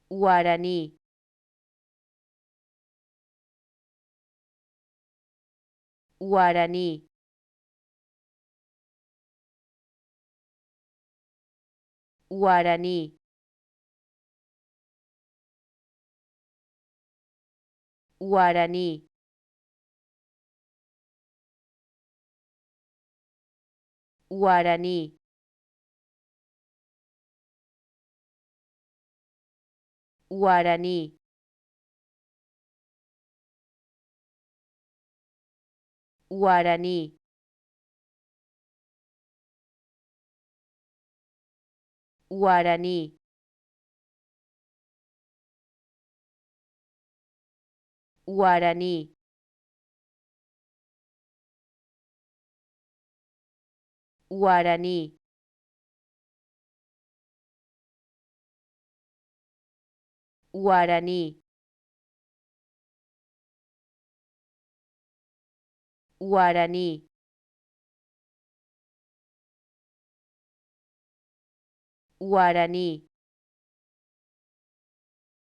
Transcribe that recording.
guaraní, guaraní, guaraní, guaraní, guaraní, guaraní, guaraní, guaraní, guaraní, guaraní, guaraní, guaraní, guaraní,